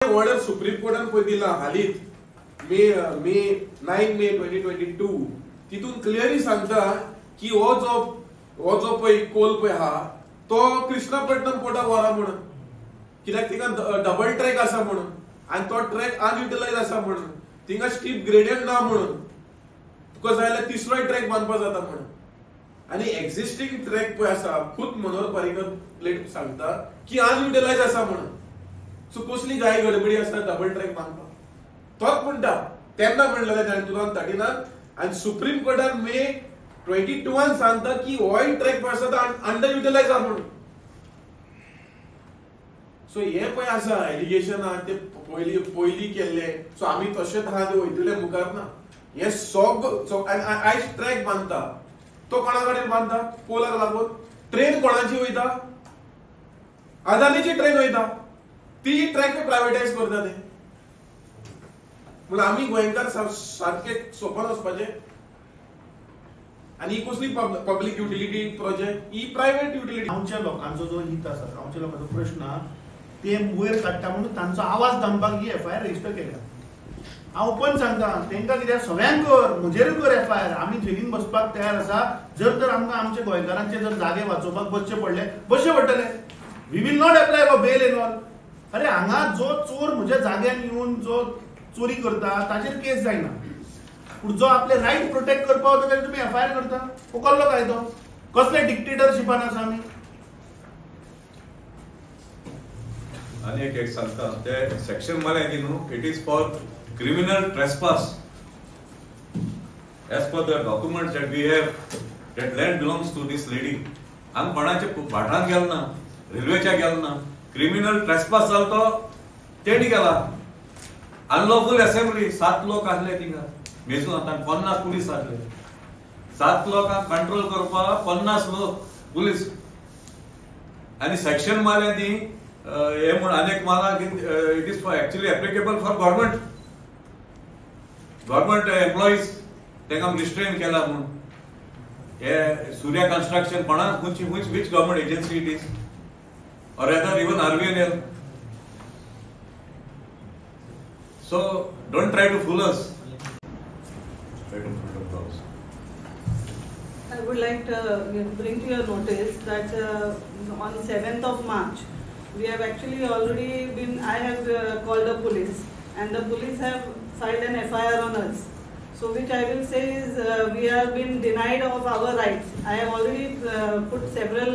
एक order supreme कोर्टान पळय दिला हालींच मे 9 मे 2022 तितून क्लियरली सांगता की हो जो पळय कोल पळय हा तो कृष्णापट्टणम पोर्टाक व्हरा म्हणून, कित्याक थिंगा डबल ट्रॅक आसा म्हणून आनी तो ट्रॅक अनयुटिलायज आसा म्हणून, थिंगा स्टीप ग्रेडियंट ना म्हणून, तुका जाय जाल्यार तिसरोय ट्रॅक बांदपा जाता म्हणून. आनी एक्झिस्टिंग ट्रॅक पळय आसा खुद मनोहर पर्रीकर प्लेट सांगता की अनयुटिलायज आसा म्हणून. सो कसली गाय गडबडी आसा डबल ट्रॅक बांदपाक? तोच म्हणटा तेन्ना म्हणलेलें ताणें 2013 आनी सुप्रीम कोर्टान मे 22 सांगता की ऑयल ट्रॅक आसा तो अंडर युटिलायज आसा म्हणून. सो हे पळय आसा एलिगेशन आहा ते पयली केल्ले, सो आमी तशेंच आहा ते वयतले मुखार ना. हे सगळें आयज ट्रॅक बांदता तो कोणा कडेन बांदता? पोलाक लागून. ट्रेन कोणाची वयता? अदानीची ट्रेन वयता, ती ट्रॅक प्रायवेटायज करता ते. म्हणल्यार आमी गोंयकार सारखे सोंपन वचपाचे. आनी ही कसली पब्लीक युटिलिटी प्रोजेक्ट? ही प्रायव्हेट युटिलिटी. गांवच्या लोकांचो जो हित आसा, गांवच्या लोकांचो प्रश्न ते वयर काडटा म्हणून तांचो आवाज दामपाक ही एफआयआर रजिस्टर केल्या. हांव ओपन सांगता तांकां कित्याक सगळ्यांक कर, म्हजेर कर एफआयआर. आमी जेलीन बसपाक तयार आसा. जर तर आमकां आमच्या गोंयकारांचे जर जागे वाचोवपाक बसचे पडटले. We will not apply for bail and all. अरे हांगा जो चोर म्हज्या जाग्यान येवन जो चोरी करता ताचेर केस जायना, पूण जो आपले रायट प्रोटेक्ट करपाक वता ताचेर तुमी एफआयआर करता. हो कसलो कायदो? कसले डिक्टेटरशिपान आसा आमी? आनी एक सांगता ते सेक्शन मरे न्हू, it is for criminal trespass. As per the documents that we have, that land belongs to this lady. हांगा कोणाचे भाटान गेल ना, रेल्वेच्या गेल ना. क्रिमिनल ट्रेसपास जालो तो तेड गेला. अनलॉफुल असेंब्ली 7 लोक आसले थिंगा मेजून आता 50 पुलीस आसले. 7 लोकांक कंट्रोल करपाक 50 लोक पुलीस. आनी सेक्शन मारले ती हे म्हण अनेक माला it is for actually applicable for government employees. तांकां रिस्ट्रेन केला म्हणून. हे सूर्या कन्स्ट्रक्शन कोणाक which government agency it is, or rather even RVNL. So don't try to fool us. I would like to bring to your notice that on 7th of March we have actually already I have called the police, and the police have filed an FIR on us. So which I will say is we have been denied of our rights. I have already put several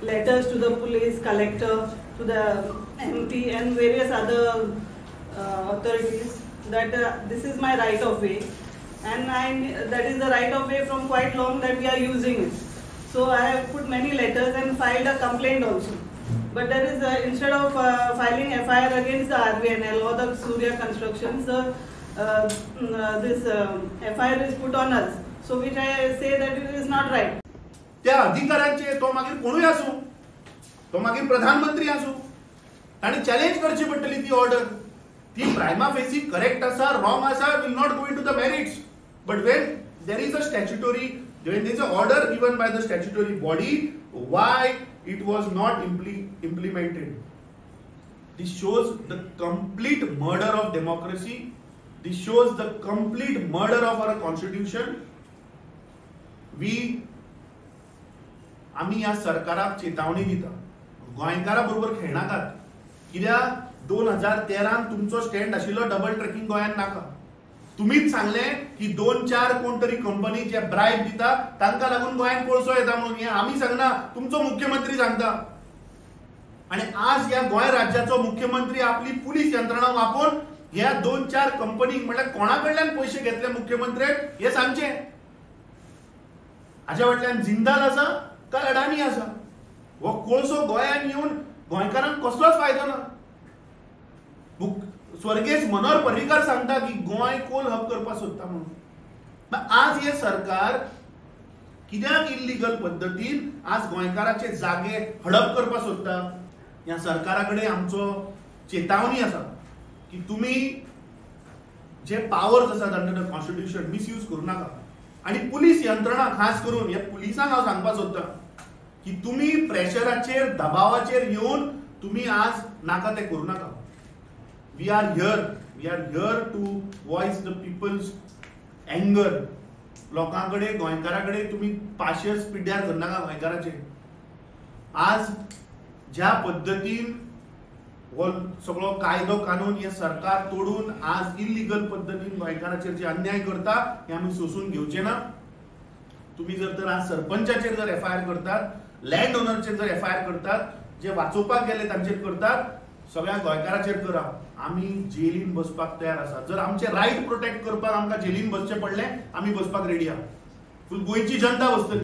letters to the police, collector, to the MP and various other authorities that this is my right of way, and that is the right of way from quite long that we are using it. So I have put many letters and filed a complaint also. But there is instead of filing FIR against the RVNL or the Surya Constructions, this FIR is put on us. So which I say that it is not right. त्या अधिकाऱ्यांचे तो मागीर कोणूय आसूं, तो मागीर प्रधानमंत्री आसूं, ताणी चॅलेंज करची पडटली ती ऑर्डर. ती प्रायमा फेसी करेक्ट आसा, रॉंग आसा, will not go into the merits. But when there is a statutory, when there is an order given by the statutory body, why it was not implemented? This shows the complete murder of democracy. This shows the complete murder of our constitution. आम्ही या सरकाराक चेतावणी दिता, गोंयकारा बरोबर खेळनाकात. कित्याक 2013 तुमचो stand आशिल्लो double tracking गोंयान नाका. तुम्हीच सांगले की 2-4 कोण तरी कंपनी जे ब्रायब दिता तांकां लागून गोंयान कोळसो येता म्हणून. हे आमी सांगना, तुमचो मुख्यमंत्री सांगता. आणि आज या गोंय राज्याचो मुख्यमंत्री आपली पुलीस यंत्रणा वापरून ह्या 2-4 कंपनीक म्हटल्यार कोणा कडल्यान पयशे घेतले मुख्यमंत्र्याक हे सांगचे. हाच्या फाटल्यान जिंदाल आसा काय अडानी आसा? हो कोळसो गोंयान येवन गोंयकारांक कसलोच फायदो ना. स्वर्गेश मनोहर पर्रीकर सांगता की गोंय कोल हब करपाक सोदता म्हणून. आज हे सरकार कित्याक इल्लीगल पद्धतीन आज गोंयकाराचे जागे हडप करपाक सोदता? ह्या सरकारा कडेन आमचो चेतावणी आसा की तुम्ही जे पावर्स आसात अंडर द कॉन्स्टिट्यूशन मिसयूज करू नाका. आणि पुलीस यंत्रणा खास करून ह्या पुलिसांक हांव सांगपाक सोदता की तुम्ही प्रेशराचेर दबावाचेर येवन तुम्ही आज नाका ते करू नाका. We are here to voice the people's anger. लोकांकडे गोंयकारांकडे तुम्ही पाशेस पिड्ड्यार करनाका गोंयकाराचे. आज ज्या पद्धतीन हो सगळो कायदो कानून हे सरकार तोडून आज इलिगल पद्धतीन गोंयकाराचेर जे अन्याय करता हे आम्ही सोसून घेवचे ना. तुम्ही जर तर आज सरपंचाचेर जर एफआयआर करतात, लँड ओनरचेर जर एफआयआर करतात, जे वाचोवपाक गेले तांचेर करतात, सगळ्या गोंयकाराचेर करा. आम्ही जेलीन बसपाक तयार आसा. जर आमचे रायट प्रोटेक्ट करपाक आमकां जेलीन बसचें पडलें, आम्ही बसपाक रेडी आहा. फुल गोंयची जनता बसतली.